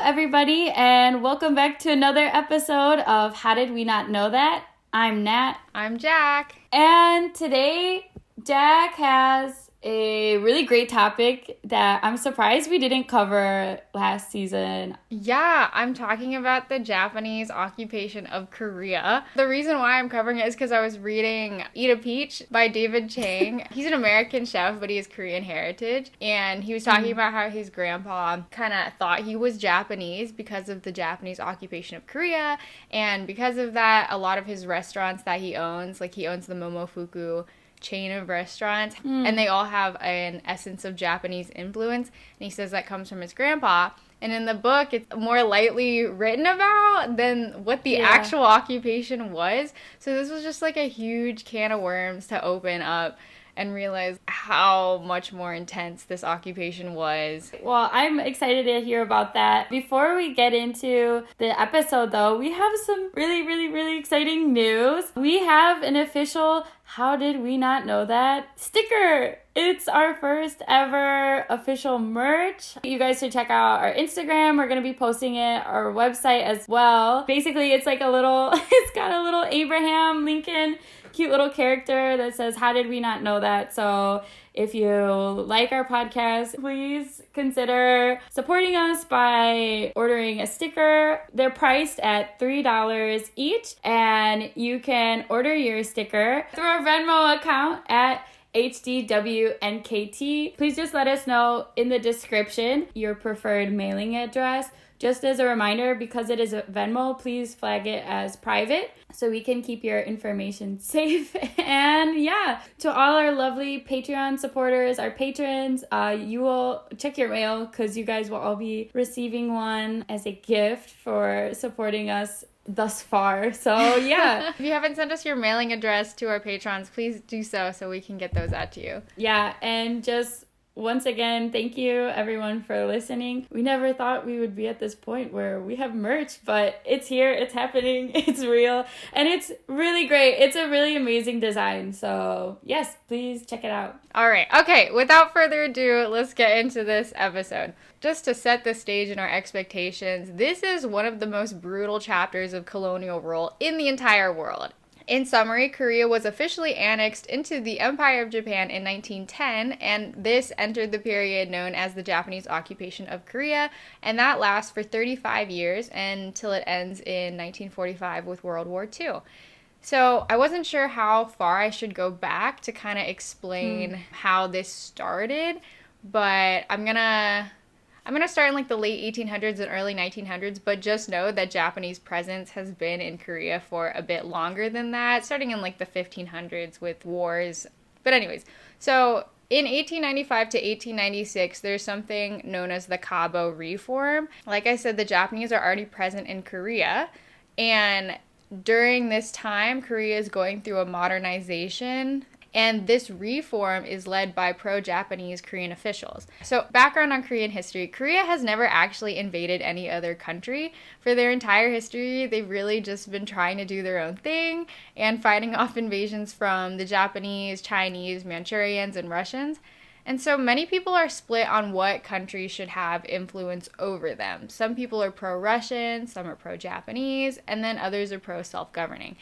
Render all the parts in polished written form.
everybody, and welcome back to another episode of How Did We Not Know That? I'm Nat. I'm Jack. And today, Jack has a really great topic that I'm surprised we didn't cover last season. Yeah, I'm talking about the Japanese occupation of Korea. The reason why I'm covering it is because I was reading Eat a Peach by David Chang. He's an American chef, but he has Korean heritage. And he was talking about how his grandpa kind of thought he was Japanese because of the Japanese occupation of Korea. And because of that, a lot of his restaurants that he owns, like he owns the Momofuku chain of restaurants, and they all have an essence of Japanese influence, and he says that comes from his grandpa. And in the book, it's more lightly written about than what the actual occupation was. So this was just like a huge can of worms to open up and realize how much more intense this occupation was. Well, I'm excited to hear about that. Before we get into the episode, though, we have some really exciting news. We have an official How Did We Not Know That sticker. It's our first ever official merch. You guys should check out our Instagram. We're going to be posting it, our website as well. Basically, it's like it's got a little Abraham Lincoln cute little character that says, "How did we not know that?" So if you like our podcast, please consider supporting us by ordering a sticker. They're priced at $3 each, and you can order your sticker through our Venmo account at HDWNKT. Please just let us know in the description your preferred mailing address. Just as a reminder, because it is a Venmo, please flag it as private so we can keep your information safe. And yeah, to all our lovely Patreon supporters, our patrons, you will check your mail because you guys will all be receiving one as a gift for supporting us thus far. So yeah. If you haven't sent us your mailing address to our patrons, please do so we can get those out to you. Yeah, and just once again, thank you everyone for listening. We never thought we would be at this point where we have merch, but it's here, it's happening, it's real, and it's really great. It's a really amazing design. So yes, please check it out. All right. Okay, without further ado, let's get into this episode. Just to set the stage and our expectations, this is one of the most brutal chapters of colonial rule in the entire world. In summary, Korea was officially annexed into the Empire of Japan in 1910, and this entered the period known as the Japanese occupation of Korea, and that lasts for 35 years until it ends in 1945 with World War II. So I wasn't sure how far I should go back to kind of explain how this started, but I'm gonna start in like the late 1800s and early 1900s, but just know that Japanese presence has been in Korea for a bit longer than that, starting in like the 1500s with wars. But anyways, so in 1895 to 1896, there's something known as the Kabo Reform. Like I said, the Japanese are already present in Korea, and during this time, Korea is going through a modernization. And this reform is led by pro-Japanese Korean officials. So, background on Korean history. Korea has never actually invaded any other country. For their entire history, they've really just been trying to do their own thing and fighting off invasions from the Japanese, Chinese, Manchurians, and Russians. And so many people are split on what countries should have influence over them. Some people are pro-Russian, some are pro-Japanese, and then others are pro-self-governing.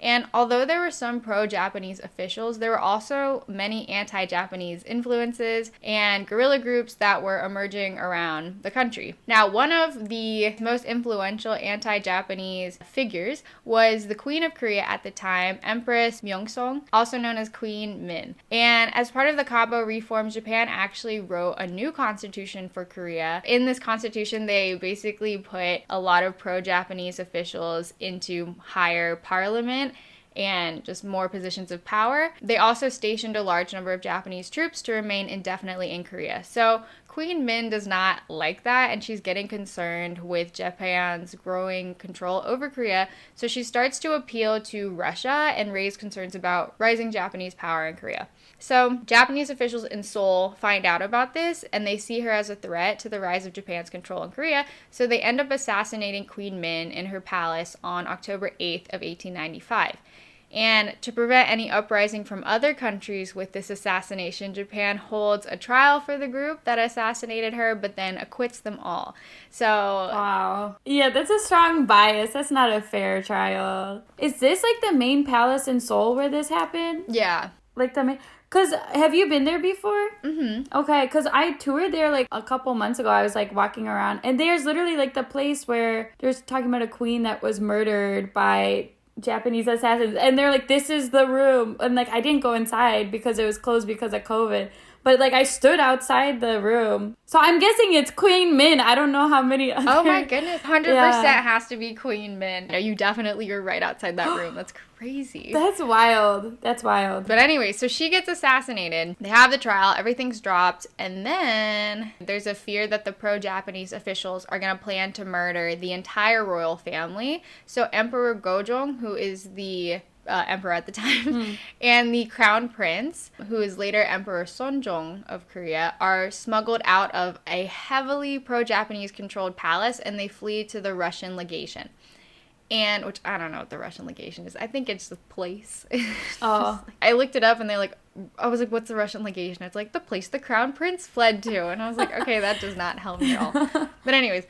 And although there were some pro-Japanese officials, there were also many anti-Japanese influences and guerrilla groups that were emerging around the country. Now, one of the most influential anti-Japanese figures was the Queen of Korea at the time, Empress Myeongsong, also known as Queen Min. And as part of the Kabo reforms, Japan actually wrote a new constitution for Korea. In this constitution, they basically put a lot of pro-Japanese officials into higher parliament and just more positions of power. They also stationed a large number of Japanese troops to remain indefinitely in Korea. So Queen Min does not like that, and she's getting concerned with Japan's growing control over Korea. So she starts to appeal to Russia and raise concerns about rising Japanese power in Korea. So Japanese officials in Seoul find out about this, and they see her as a threat to the rise of Japan's control in Korea. So they end up assassinating Queen Min in her palace on October 8th of 1895. And to prevent any uprising from other countries with this assassination, Japan holds a trial for the group that assassinated her, but then acquits them all. So... Wow. Yeah, that's a strong bias. That's not a fair trial. Is this like the main palace in Seoul where this happened? Yeah. Like the main... Because have you been there before? Mm-hmm. Okay, because I toured there like a couple months ago. I was like walking around, and there's literally like the place where there's talking about a queen that was murdered by Japanese assassins, and they're like, this is the room. And like I didn't go inside because it was closed because of COVID, but like I stood outside the room. So I'm guessing it's Queen Min. I don't know how many other... Oh my goodness, 100% has to be Queen Min. No, you definitely were right outside that room. That's crazy. That's wild. That's wild. But anyway, so she gets assassinated. They have the trial, everything's dropped, and then there's a fear that the pro-Japanese officials are going to plan to murder the entire royal family. So Emperor Gojong, who is the emperor at the time, and the crown prince, who is later Emperor Seonjong of Korea, are smuggled out of a heavily pro-Japanese controlled palace, and they flee to the Russian legation. And, which I don't know what the Russian legation is. I think it's the place. Oh. I looked it up and I was like, what's the Russian legation? It's like the place the crown prince fled to. And I was like, okay, that does not help me at all. But anyways,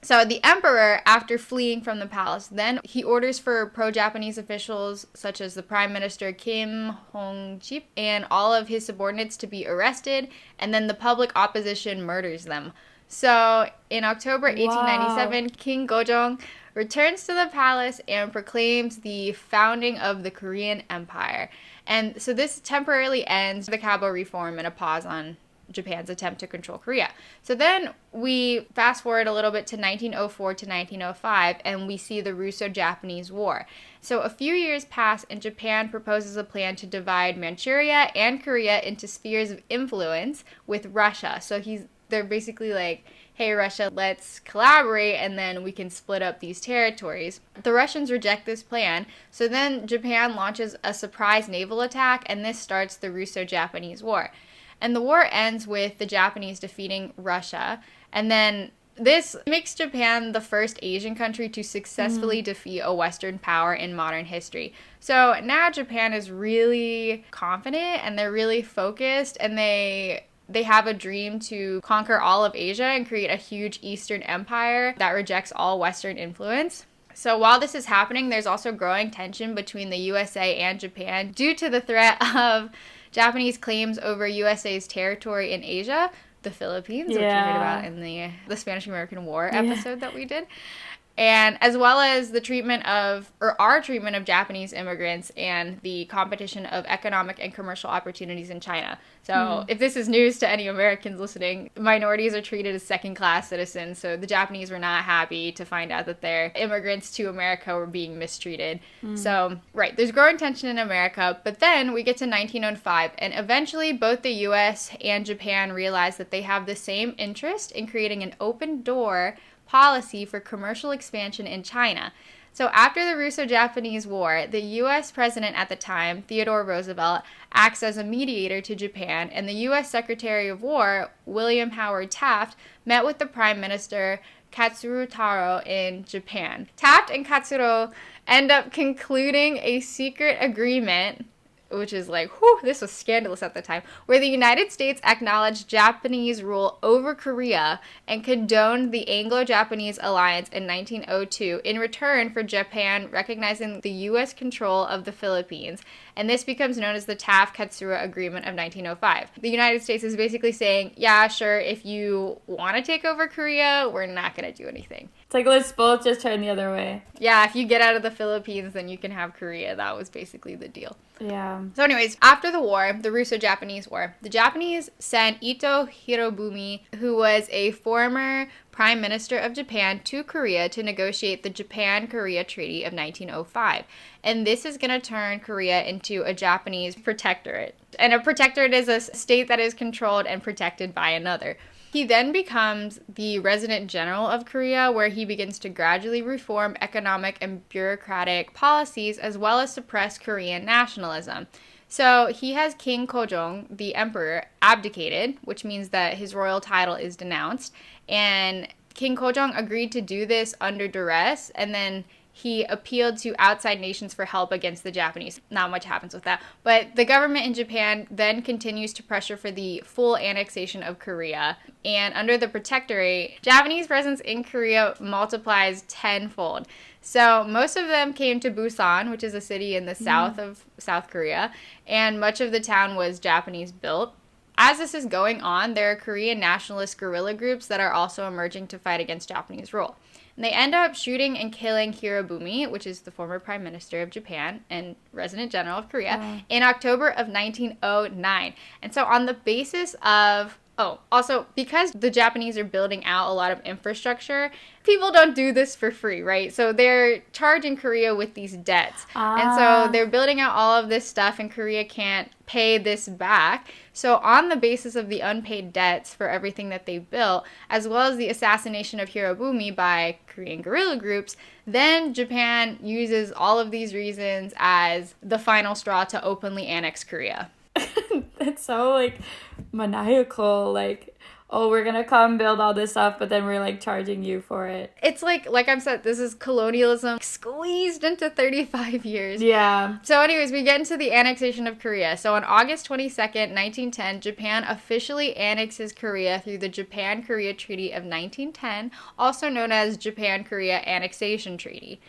so the emperor, after fleeing from the palace, then he orders for pro-Japanese officials such as the Prime Minister Kim Hong-jip and all of his subordinates to be arrested, and then the public opposition murders them. So in October 1897, King Gojong returns to the palace and proclaims the founding of the Korean Empire. And so this temporarily ends the Kabo reform and a pause on Japan's attempt to control Korea. So then we fast forward a little bit to 1904 to 1905, and we see the Russo-Japanese War. So a few years pass, and Japan proposes a plan to divide Manchuria and Korea into spheres of influence with Russia. So they're basically like, hey, Russia, let's collaborate, and then we can split up these territories. The Russians reject this plan, so then Japan launches a surprise naval attack, and this starts the Russo-Japanese War. And the war ends with the Japanese defeating Russia, and then this makes Japan the first Asian country to successfully defeat a Western power in modern history. So now Japan is really confident, and they're really focused, and they have a dream to conquer all of Asia and create a huge Eastern empire that rejects all Western influence. So while this is happening, there's also growing tension between the USA and Japan due to the threat of Japanese claims over USA's territory in Asia, the Philippines, which we heard about in the Spanish-American War episode that we did. And as well as the treatment of, or our treatment of Japanese immigrants and the competition of economic and commercial opportunities in China. So if this is news to any Americans listening, minorities are treated as second-class citizens. So the Japanese were not happy to find out that their immigrants to America were being mistreated. So, right, there's growing tension in America. But then we get to 1905, and eventually both the U.S. and Japan realize that they have the same interest in creating an open door policy for commercial expansion in China. So after the Russo-Japanese War, the U.S. president at the time, Theodore Roosevelt, acts as a mediator to Japan, and the U.S. Secretary of War, William Howard Taft, met with the Prime Minister Katsuro Taro in Japan. Taft and Katsuro end up concluding a secret agreement, which is like, whew, this was scandalous at the time, where the United States acknowledged Japanese rule over Korea and condoned the Anglo-Japanese alliance in 1902 in return for Japan recognizing the U.S. control of the Philippines. And this becomes known as the Taft-Katsura Agreement of 1905. The United States is basically saying, yeah, sure, if you want to take over Korea, we're not going to do anything. It's like, let's both just turn the other way. Yeah, if you get out of the Philippines, then you can have Korea. That was basically the deal. Yeah. So anyways, after the war, the Russo-Japanese War, the Japanese sent Ito Hirobumi, who was a former Prime Minister of Japan, to Korea to negotiate the Japan-Korea Treaty of 1905. And this is going to turn Korea into a Japanese protectorate. And a protectorate is a state that is controlled and protected by another. He then becomes the Resident General of Korea, where he begins to gradually reform economic and bureaucratic policies, as well as suppress Korean nationalism. So he has King Kojong, the emperor, abdicated, which means that his royal title is denounced. And King Kojong agreed to do this under duress, and then he appealed to outside nations for help against the Japanese. Not much happens with that. But the government in Japan then continues to pressure for the full annexation of Korea. And under the protectorate, Japanese presence in Korea multiplies tenfold. So most of them came to Busan, which is a city in the south of South Korea, and much of the town was Japanese built. As this is going on, there are Korean nationalist guerrilla groups that are also emerging to fight against Japanese rule. And they end up shooting and killing Hirobumi, which is the former prime minister of Japan and resident general of Korea, in October of 1909. And so on the basis of... Oh, also, because the Japanese are building out a lot of infrastructure, people don't do this for free, right? So they're charging Korea with these debts. And so they're building out all of this stuff, and Korea can't pay this back. So on the basis of the unpaid debts for everything that they built, as well as the assassination of Hirobumi by Korean guerrilla groups, then Japan uses all of these reasons as the final straw to openly annex Korea. It's so, like, maniacal, like, oh, we're gonna come build all this stuff, but then we're, like, charging you for it. It's like I've said, this is colonialism squeezed into 35 years. Yeah. So anyways, we get into the annexation of Korea. So on August 22nd, 1910, Japan officially annexes Korea through the Japan-Korea Treaty of 1910, also known as Japan-Korea Annexation Treaty.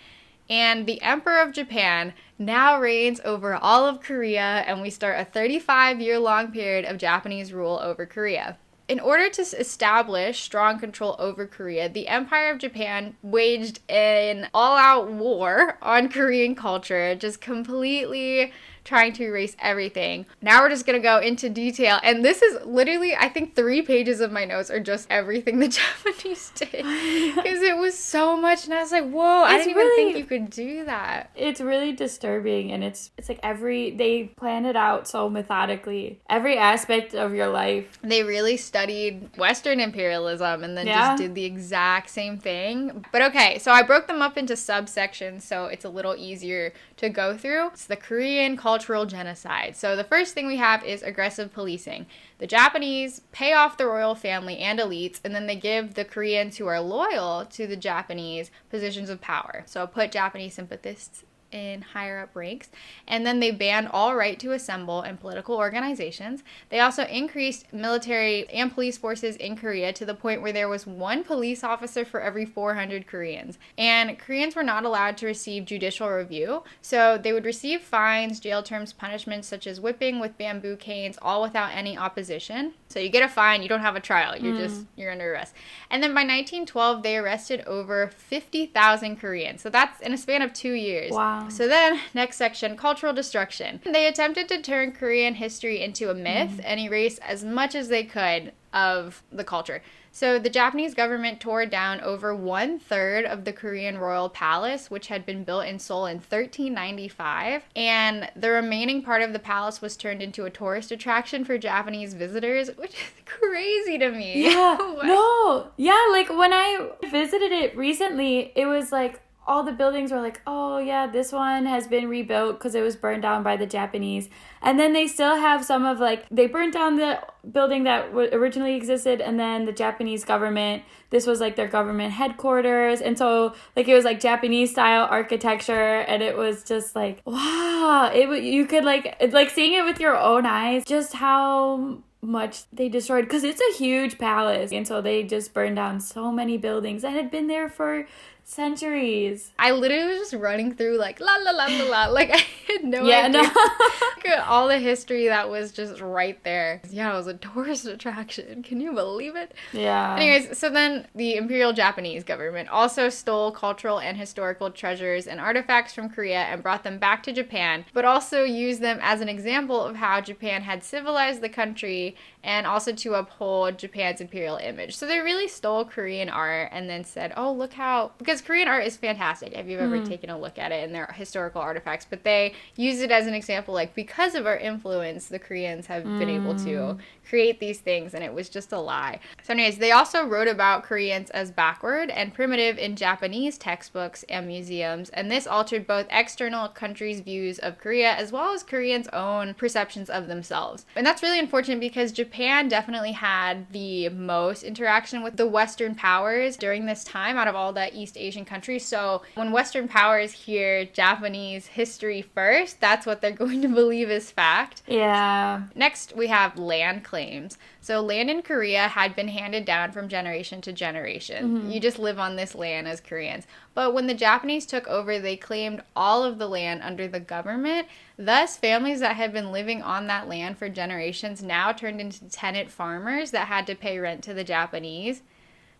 And the Emperor of Japan now reigns over all of Korea, and we start a 35-year-long period of Japanese rule over Korea. In order to establish strong control over Korea, the Empire of Japan waged an all-out war on Korean culture, just completely trying to erase everything. Now we're just going to go into detail. And this is literally, I think 3 pages of my notes are just everything the Japanese did. Because it was so much. And I was like, whoa, I didn't even think you could do that. It's really disturbing. And it's like they plan it out so methodically. Every aspect of your life. They really studied Western imperialism and then just did the exact same thing. But okay, so I broke them up into subsections so it's a little easier to go through. It's the Korean cultural genocide. So the first thing we have is aggressive policing. The Japanese pay off the royal family and elites, and then they give the Koreans who are loyal to the Japanese positions of power. So put Japanese sympathists in higher up ranks, and then they banned all right to assemble in political organizations. They also increased military and police forces in Korea to the point where there was 1 police officer for every 400 Koreans. And Koreans were not allowed to receive judicial review, so they would receive fines, jail terms, punishments such as whipping with bamboo canes, all without any opposition. So you get a fine, you don't have a trial, you're under arrest. And then by 1912, they arrested over 50,000 Koreans. So that's in a span of 2 years. Wow. So then, next section, cultural destruction. They attempted to turn Korean history into a myth and erase as much as they could of the culture. So the Japanese government tore down over 1/3 of the Korean royal palace, which had been built in Seoul in 1395. And the remaining part of the palace was turned into a tourist attraction for Japanese visitors, which is crazy to me. Yeah. No. Yeah, like when I visited it recently, it was like, all the buildings were like, oh yeah, this one has been rebuilt because it was burned down by the Japanese. And then they still have some of like, they burnt down the building that originally existed, and then the Japanese government, this was like their government headquarters. And so like it was like Japanese style architecture, and it was just like, wow, you could like seeing it with your own eyes, just how much they destroyed, because it's a huge palace. And so they just burned down so many buildings that had been there for centuries. I literally was just running through like la la la la la, like I had no idea. Look at all the history that was just right there. Yeah, it was a tourist attraction. Can you believe it? Yeah. Anyways, so then the Imperial Japanese government also stole cultural and historical treasures and artifacts from Korea and brought them back to Japan, but also used them as an example of how Japan had civilized the country and also to uphold Japan's imperial image. So they really stole Korean art and then said, oh, look how, because Korean art is fantastic if you've ever taken a look at it and their historical artifacts, but they use it as an example, like, because of our influence, the Koreans have been able to create these things, and it was just a lie. So anyways, they also wrote about Koreans as backward and primitive in Japanese textbooks and museums, and this altered both external countries' views of Korea as well as Koreans' own perceptions of themselves. And that's really unfortunate because because Japan definitely had the most interaction with the Western powers during this time out of all the East Asian countries. So when Western powers hear Japanese history first, that's what they're going to believe is fact. Yeah. Next, we have land claims. So land in Korea had been handed down from generation to generation. You just live on this land as Koreans. But when the Japanese took over, they claimed all of the land under the government. Thus, families that had been living on that land for generations now turned into tenant farmers that had to pay rent to the Japanese.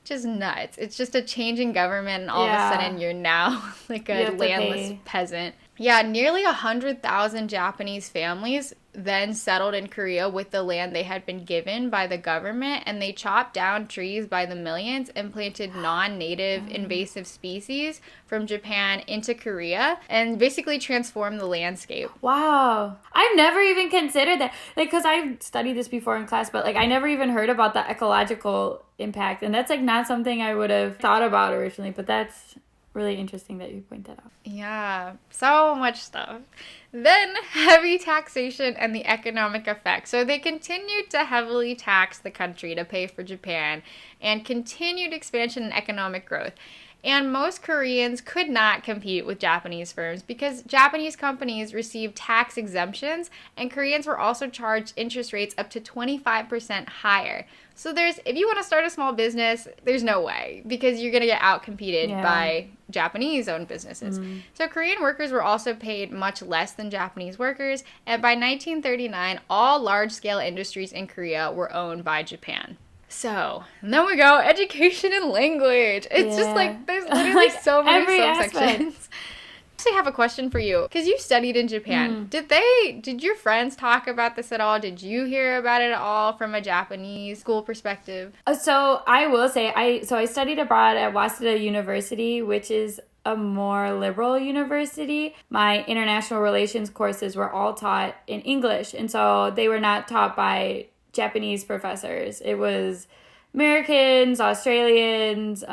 Just nuts. It's just a change in government, and all of a sudden you're now like a landless peasant. Yeah, nearly 100,000 Japanese families then settled in Korea with the land they had been given by the government, and they chopped down trees by the millions and planted non-native invasive species from Japan into Korea and basically transformed the landscape. Wow. I've never even considered that. Like, because I've studied this before in class, but like I never even heard about the ecological impact. And that's like not something I would have thought about originally, but that's really interesting that you point that out. Yeah, so much stuff. Then heavy taxation and the economic effects. So they continued to heavily tax the country to pay for Japan, and continued expansion and economic growth. And most Koreans could not compete with Japanese firms because Japanese companies received tax exemptions, and Koreans were also charged interest rates up to 25% higher. So if you want to start a small business, there's no way, because you're going to get outcompeted by Japanese-owned businesses. So Korean workers were also paid much less than Japanese workers, and by 1939, all large-scale industries in Korea were owned by Japan. So, and then we go, education and language. It's just like, there's literally like so many subsections. I actually have a question for you, because you studied in Japan. Did your friends talk about this at all? Did you hear about it at all from a Japanese school perspective? So I will say, I studied abroad at Waseda University, which is a more liberal university. My international relations courses were all taught in English, and so they were not taught by Japanese professors. It was Americans, Australians,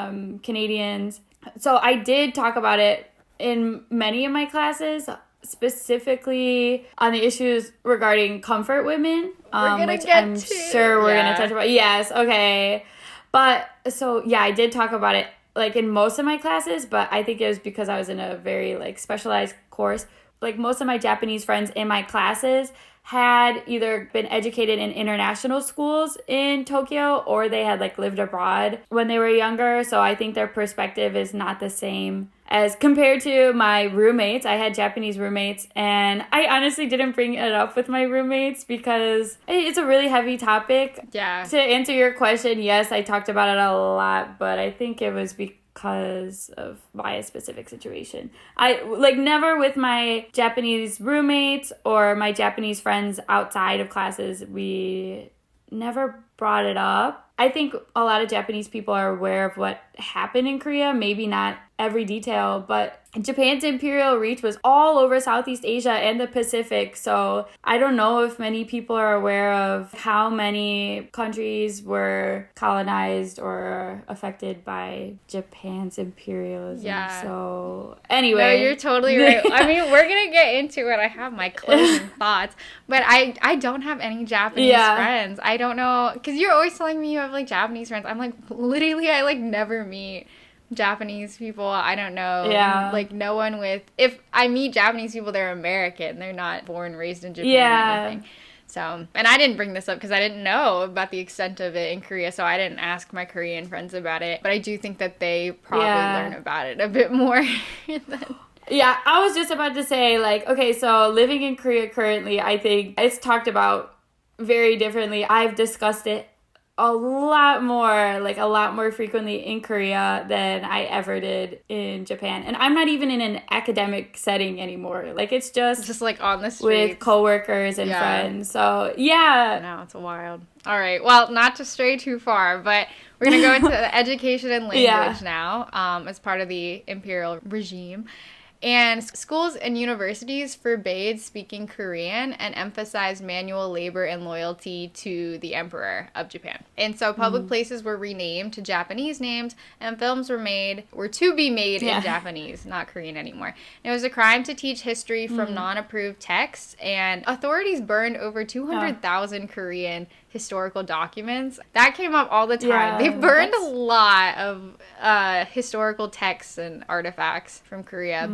Canadians. So I did talk about it in many of my classes, specifically on the issues regarding comfort women, which I'm sure we're going to touch about. Yes, okay. But so yeah, I did talk about it like in most of my classes, but I think it was because I was in a very like specialized course. Like most of my Japanese friends in my classes had either been educated in international schools in Tokyo, or they had like lived abroad when they were younger. So I think their perspective is not the same as compared to my roommates. I had Japanese roommates, and I honestly didn't bring it up with my roommates because it's a really heavy topic. Yeah. To answer your question, yes, I talked about it a lot, but I think it was because of my specific situation. I like never with my Japanese roommates or my Japanese friends outside of classes, we never brought it up. I think a lot of Japanese people are aware of what happened in Korea, maybe not every detail, but Japan's imperial reach was all over Southeast Asia and the Pacific. So I don't know if many people are aware of how many countries were colonized or affected by Japan's imperialism. Yeah. So anyway. No, you're totally right. I mean, we're going to get into it. I have my closing thoughts, but I don't have any Japanese friends. I don't know, because you're always telling me you have like Japanese friends. I'm like, literally, I like never meet Japanese people. I don't know. Yeah. Like no one if I meet Japanese people, they're American. They're not born, raised in Japan or anything. So, and I didn't bring this up because I didn't know about the extent of it in Korea, so I didn't ask my Korean friends about it. But I do think that they probably learn about it a bit more. Yeah, I was just about to say, like, okay, so living in Korea currently, I think it's talked about very differently. I've discussed it a lot more frequently in Korea than I ever did in Japan. And I'm not even in an academic setting anymore. Like, it's just like on the streets with coworkers and friends. So, yeah. No, it's wild. All right. Well, not to stray too far, but we're going to go into the education and language now as part of the imperial regime. And schools and universities forbade speaking Korean and emphasized manual labor and loyalty to the emperor of Japan. And so public places were renamed to Japanese names, and films were to be made in Japanese, not Korean anymore. And it was a crime to teach history from non-approved texts, and authorities burned over 200,000 Korean historical documents. That came up all the time. Yeah, They burned a lot of historical texts and artifacts from Korea.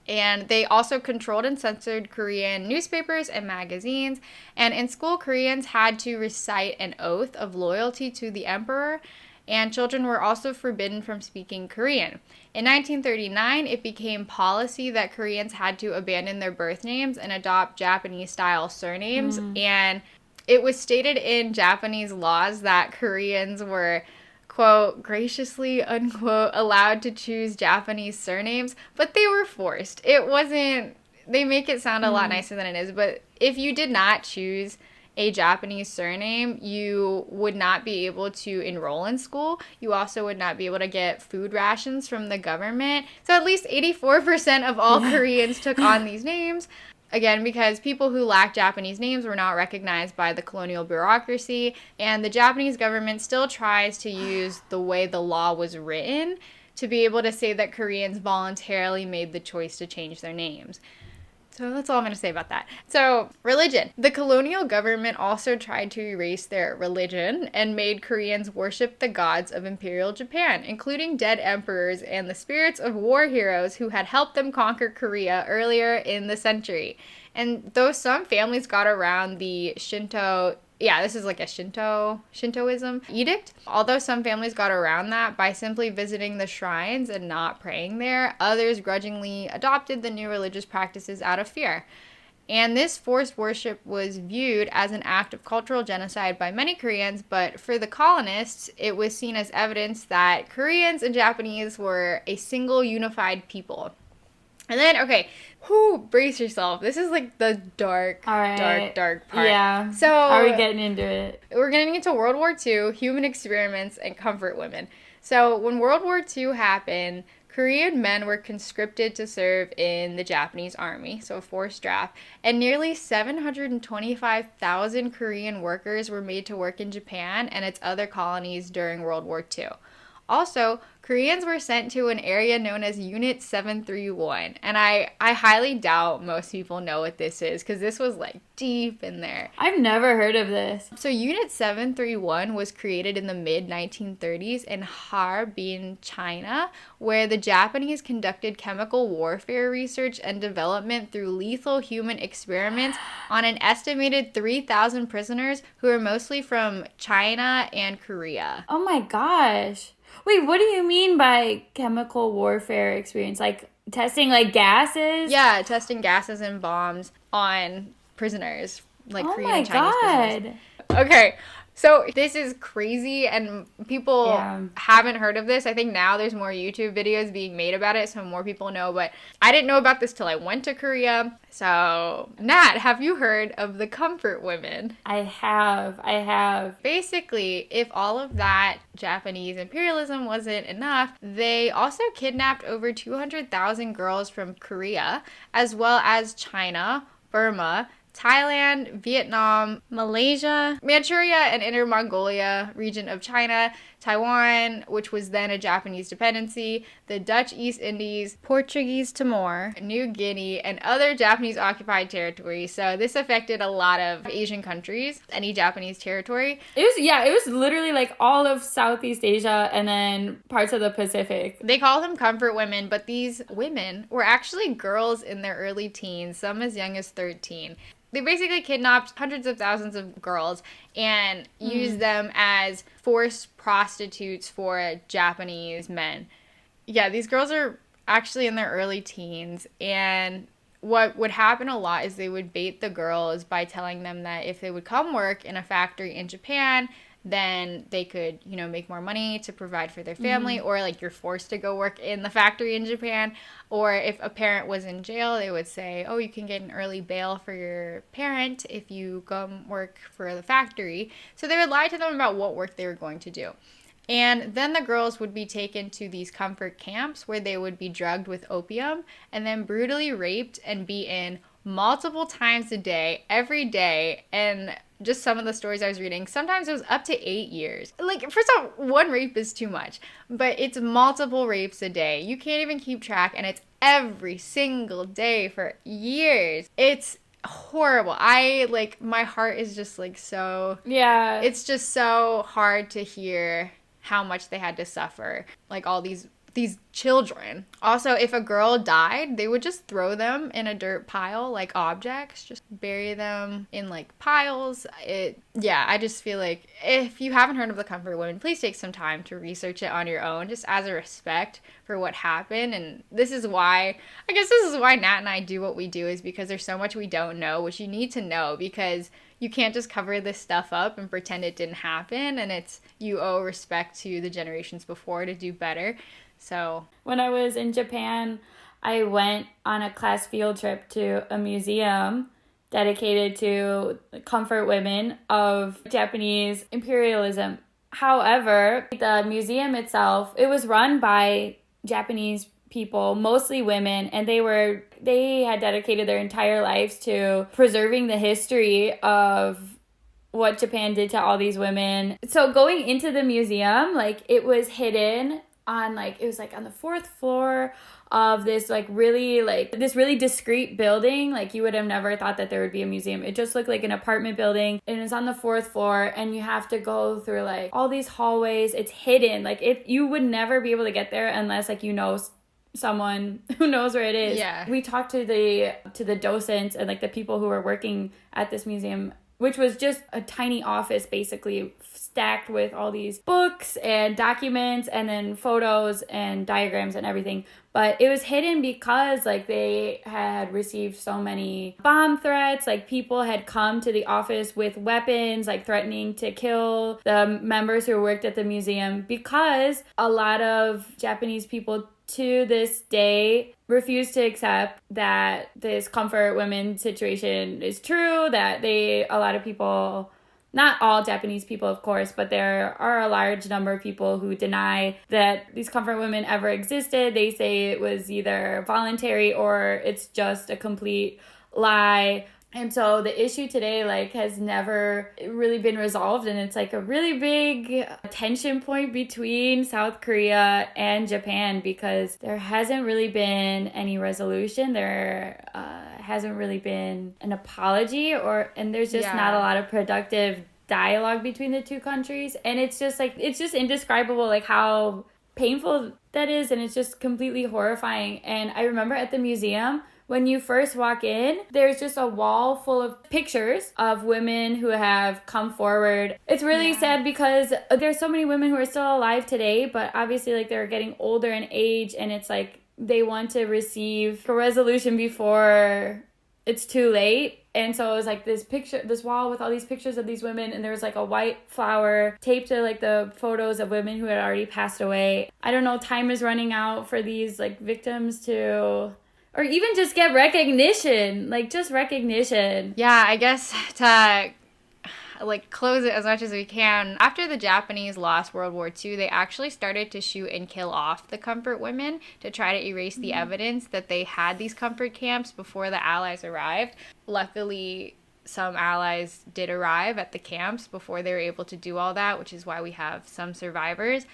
And they also controlled and censored Korean newspapers and magazines. And in school, Koreans had to recite an oath of loyalty to the emperor. And children were also forbidden from speaking Korean. In 1939, it became policy that Koreans had to abandon their birth names and adopt Japanese-style surnames. And it was stated in Japanese laws that Koreans were, quote, graciously, unquote, allowed to choose Japanese surnames, but they were forced. It wasn't, they make it sound a lot nicer than it is, but if you did not choose a Japanese surname, you would not be able to enroll in school. You also would not be able to get food rations from the government. So at least 84% of all Koreans took on these names. Again, because people who lacked Japanese names were not recognized by the colonial bureaucracy, and the Japanese government still tries to use the way the law was written to be able to say that Koreans voluntarily made the choice to change their names. So that's all I'm going to say about that. So, religion. The colonial government also tried to erase their religion and made Koreans worship the gods of Imperial Japan, including dead emperors and the spirits of war heroes who had helped them conquer Korea earlier in the century. And though some families got around the Shinto, this is like a Shintoism edict. Although some families got around that by simply visiting the shrines and not praying there, others grudgingly adopted the new religious practices out of fear. And this forced worship was viewed as an act of cultural genocide by many Koreans, but for the colonists, it was seen as evidence that Koreans and Japanese were a single unified people. And then, okay, brace yourself. This is like the dark part. Yeah. So, are we getting into it? We're getting into World War II, human experiments, and comfort women. So, when World War II happened, Korean men were conscripted to serve in the Japanese army, so a forced draft, and nearly 725,000 Korean workers were made to work in Japan and its other colonies during World War II. Also, Koreans were sent to an area known as Unit 731, and I highly doubt most people know what this is, because this was like deep in there. I've never heard of this. So Unit 731 was created in the mid-1930s in Harbin, China, where the Japanese conducted chemical warfare research and development through lethal human experiments on an estimated 3,000 prisoners who were mostly from China and Korea. Oh my gosh. Wait, what do you mean by chemical warfare experience? Like testing like gases? Yeah, testing gases and bombs on prisoners, like oh Korean my and Chinese God. prisoners. Okay, so this is crazy, and people haven't heard of this. I think now there's more YouTube videos being made about it, so more people know, but I didn't know about this till I went to Korea. So, Nat, have you heard of the comfort women? I have. Basically, if all of that Japanese imperialism wasn't enough, they also kidnapped over 200,000 girls from Korea, as well as China, Burma, Thailand, Vietnam, Malaysia, Manchuria, and Inner Mongolia region of China, Taiwan, which was then a Japanese dependency, the Dutch East Indies, Portuguese Timor, New Guinea, and other Japanese-occupied territories. So this affected a lot of Asian countries, any Japanese territory. It was literally like all of Southeast Asia and then parts of the Pacific. They call them comfort women, but these women were actually girls in their early teens, some as young as 13. They basically kidnapped hundreds of thousands of girls and used them as forced prostitutes for Japanese men. Yeah, these girls are actually in their early teens, and what would happen a lot is they would bait the girls by telling them that if they would come work in a factory in Japan, then they could, make more money to provide for their family, or like you're forced to go work in the factory in Japan. Or if a parent was in jail, they would say, oh, you can get an early bail for your parent if you come work for the factory. So they would lie to them about what work they were going to do. And then the girls would be taken to these comfort camps where they would be drugged with opium and then brutally raped and beaten multiple times a day, every day. And just some of the stories I was reading, sometimes it was up to 8 years. Like, first off, one rape is too much, but it's multiple rapes a day. You can't even keep track, and it's every single day for years. It's horrible. My heart is just like so, Yeah. it's just so hard to hear how much they had to suffer, like all these children. Also, if a girl died, they would just throw them in a dirt pile like objects, just bury them in like piles. I just feel like if you haven't heard of the Comfort Women, please take some time to research it on your own, just as a respect for what happened. And this is why Nat and I do what we do, is because there's so much we don't know, which you need to know, because you can't just cover this stuff up and pretend it didn't happen, and you owe respect to the generations before to do better. So when I was in Japan, I went on a class field trip to a museum dedicated to comfort women of Japanese imperialism. However, the museum itself, it was run by Japanese people, mostly women, and they had dedicated their entire lives to preserving the history of what Japan did to all these women. So going into the museum, like, it was hidden on, like, it was like on the 4th floor of this really discreet building. Like, you would have never thought that there would be a museum. It just looked like an apartment building, and it's on the 4th floor, and you have to go through like all these hallways. It's hidden. Like, you would never be able to get there unless like you know someone who knows where it is. Yeah. We talked to the docents and like the people who were working at this museum, which was just a tiny office basically, stacked with all these books and documents and then photos and diagrams and everything. But it was hidden because like they had received so many bomb threats. Like, people had come to the office with weapons, like threatening to kill the members who worked at the museum, because a lot of Japanese people to this day refuse to accept that this comfort women situation is true, that a lot of people, not all Japanese people, of course, but there are a large number of people who deny that these comfort women ever existed. They say it was either voluntary or it's just a complete lie. And so the issue today, like, has never really been resolved, and it's like a really big tension point between South Korea and Japan, because there hasn't really been any resolution. There hasn't really been an apology, and there's just not a lot of productive dialogue between the two countries. And it's just indescribable, like, how painful that is, and it's just completely horrifying. And I remember at the museum, when you first walk in, there's just a wall full of pictures of women who have come forward. It's really sad because there's so many women who are still alive today, but obviously, like, they're getting older in age, and it's like they want to receive a resolution before it's too late. And so it was like this wall with all these pictures of these women, and there was like a white flower taped to like the photos of women who had already passed away. I don't know, time is running out for these like victims to, or even just get recognition, like just recognition. Yeah, I guess to like close it as much as we can, after the Japanese lost World War II, they actually started to shoot and kill off the comfort women to try to erase the evidence that they had these comfort camps before the Allies arrived. Luckily, some allies did arrive at the camps before they were able to do all that, which is why we have some survivors.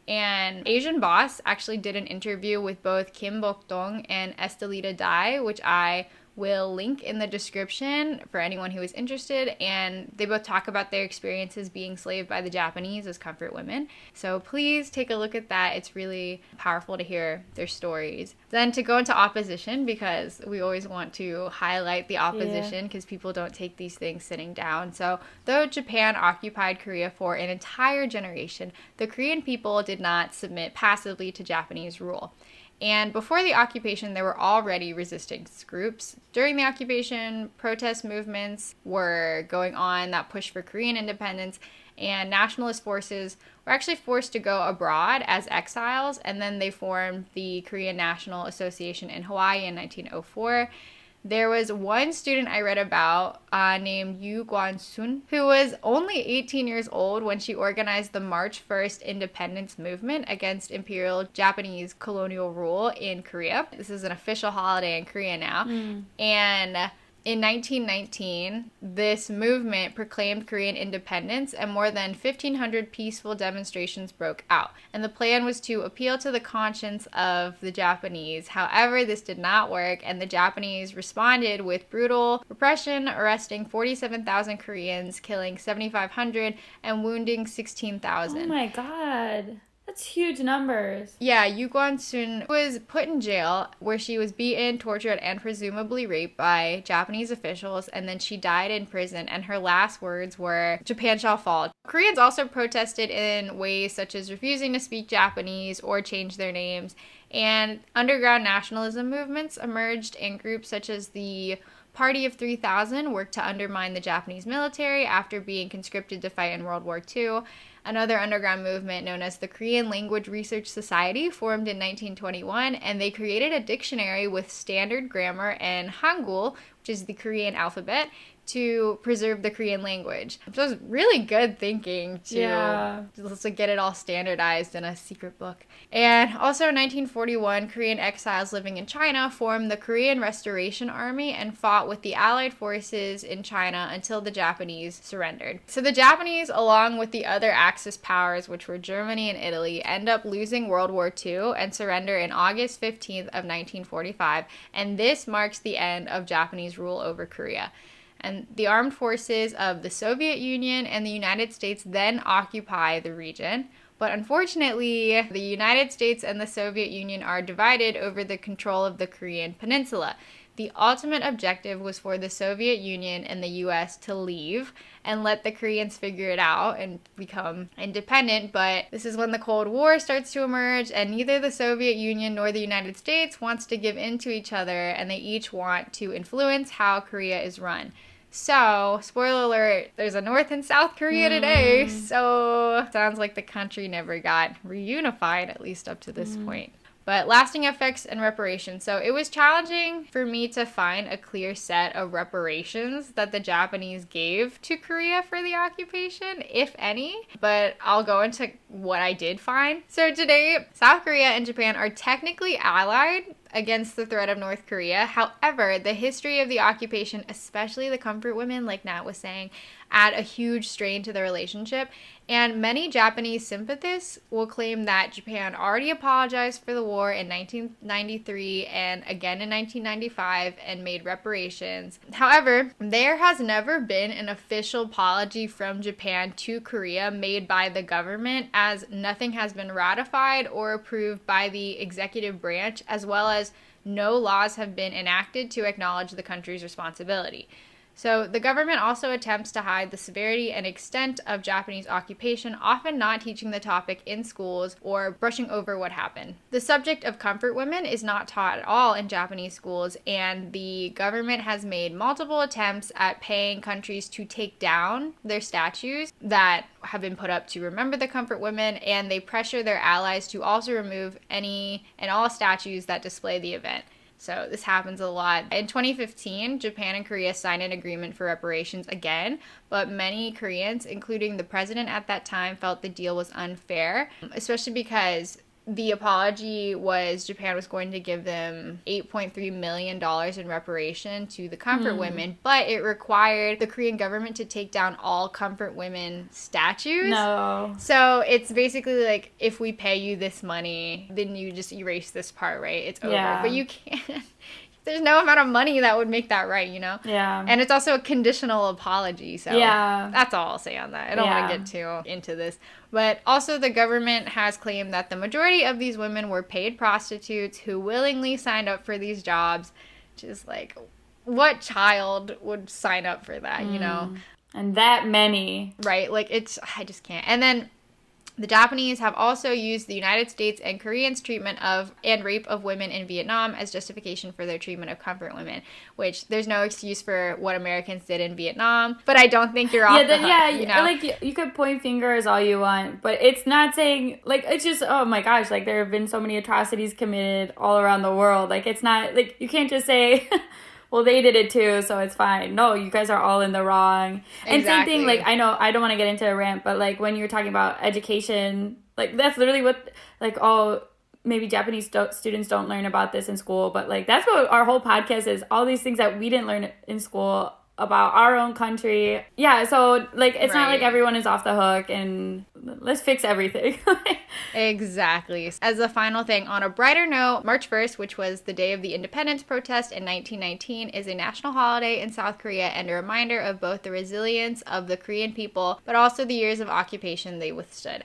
And Asian Boss actually did an interview with both Kim Bok-dong and Estelita Dai, which I will link in the description for anyone who is interested. And they both talk about their experiences being enslaved by the Japanese as comfort women. So please take a look at that. It's really powerful to hear their stories. Then to go into opposition, because we always want to highlight the opposition because people don't take these things sitting down. So though Japan occupied Korea for an entire generation, the Korean people did not submit passively to Japanese rule. And before the occupation, there were already resistance groups. During the occupation, protest movements were going on that pushed for Korean independence, and nationalist forces were actually forced to go abroad as exiles, and then they formed the Korean National Association in Hawaii in 1904. There was one student I read about named Yu Guan-sun, who was only 18 years old when she organized the March 1st independence movement against imperial Japanese colonial rule in Korea. This is an official holiday in Korea now. And In 1919, this movement proclaimed Korean independence and more than 1,500 peaceful demonstrations broke out. And the plan was to appeal to the conscience of the Japanese. However, this did not work, and the Japanese responded with brutal repression, arresting 47,000 Koreans, killing 7,500, and wounding 16,000. Oh my god. That's huge numbers. Yeah, Yu Guan-sun was put in jail where she was beaten, tortured, and presumably raped by Japanese officials, and then she died in prison, and her last words were, "Japan shall fall." Koreans also protested in ways such as refusing to speak Japanese or change their names, and underground nationalism movements emerged, in groups such as the Party of 3,000 worked to undermine the Japanese military after being conscripted to fight in World War II. Another underground movement known as the Korean Language Research Society formed in 1921, and they created a dictionary with standard grammar and Hangul, which is the Korean alphabet, to preserve the Korean language. Which was really good thinking to get it all standardized in a secret book. And also in 1941, Korean exiles living in China formed the Korean Restoration Army and fought with the Allied forces in China until the Japanese surrendered. So the Japanese, along with the other Axis powers, which were Germany and Italy, end up losing World War II and surrender in August 15th of 1945, and this marks the end of Japanese rule over Korea. And the armed forces of the Soviet Union and the United States then occupy the region. But unfortunately, the United States and the Soviet Union are divided over the control of the Korean peninsula. The ultimate objective was for the Soviet Union and the US to leave and let the Koreans figure it out and become independent, but this is when the Cold War starts to emerge, and neither the Soviet Union nor the United States wants to give in to each other, and they each want to influence how Korea is run. So, spoiler alert, there's a North and South Korea today, so sounds like the country never got reunified, at least up to this point. But lasting effects and reparations. So it was challenging for me to find a clear set of reparations that the Japanese gave to Korea for the occupation, if any. But I'll go into what I did find. So today, South Korea and Japan are technically allied against the threat of North Korea. However, the history of the occupation, especially the comfort women, like Nat was saying, add a huge strain to the relationship. And many Japanese sympathists will claim that Japan already apologized for the war in 1993 and again in 1995 and made reparations. However, there has never been an official apology from Japan to Korea made by the government, as nothing has been ratified or approved by the executive branch, as well as no laws have been enacted to acknowledge the country's responsibility. So the government also attempts to hide the severity and extent of Japanese occupation, often not teaching the topic in schools or brushing over what happened. The subject of comfort women is not taught at all in Japanese schools, and the government has made multiple attempts at paying countries to take down their statues that have been put up to remember the comfort women, and they pressure their allies to also remove any and all statues that display the event. So this happens a lot. In 2015, Japan and Korea signed an agreement for reparations again, but many Koreans, including the president at that time, felt the deal was unfair, especially because the apology was Japan was going to give them $8.3 million in reparation to the comfort women, but it required the Korean government to take down all comfort women statues. No. So it's basically like, if we pay you this money, then you just erase this part, right? It's over. Yeah. But you can't. There's no amount of money that would make that right, you know? Yeah. And it's also a conditional apology, so that's all I'll say on that. I don't want to get too into this. But also the government has claimed that the majority of these women were paid prostitutes who willingly signed up for these jobs. Just like, what child would sign up for that, you know? And that many. Right, like I just can't. And then the Japanese have also used the United States and Koreans' treatment of and rape of women in Vietnam as justification for their treatment of comfort women, which there's no excuse for what Americans did in Vietnam, but I don't think you're off the hook, you know? Like, you could point fingers all you want, but it's not saying, like, it's just, oh my gosh, like, there have been so many atrocities committed all around the world. Like, it's not, like, you can't just say, well, they did it too, so it's fine. No, you guys are all in the wrong. And same thing, like, I know, I don't want to get into a rant, but, like, when you're talking about education, like, that's literally what, like, oh, maybe Japanese students don't learn about this in school, but like that's what our whole podcast is. All these things that we didn't learn in school about our own country. Yeah, so like it's not like everyone is off the hook and let's fix everything. Exactly. As a final thing, on a brighter note, March 1st, which was the day of the independence protest in 1919, is a national holiday in South Korea and a reminder of both the resilience of the Korean people, but also the years of occupation they withstood.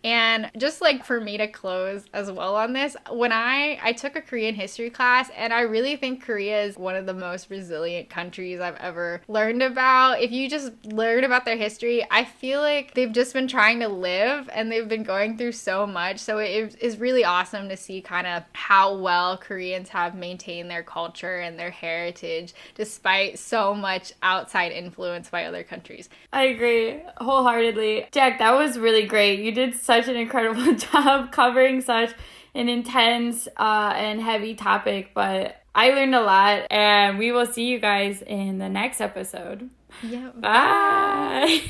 And just like for me to close as well on this, when I took a Korean history class, and I really think Korea is one of the most resilient countries I've ever learned about. If you just learn about their history, I feel like they've just been trying to live and they've been going through so much. So it is really awesome to see kind of how well Koreans have maintained their culture and their heritage despite so much outside influence by other countries. I agree wholeheartedly. Jack, that was really great. You did such an incredible job covering such an intense and heavy topic, but I learned a lot, and we will see you guys in the next episode. Yeah. Bye.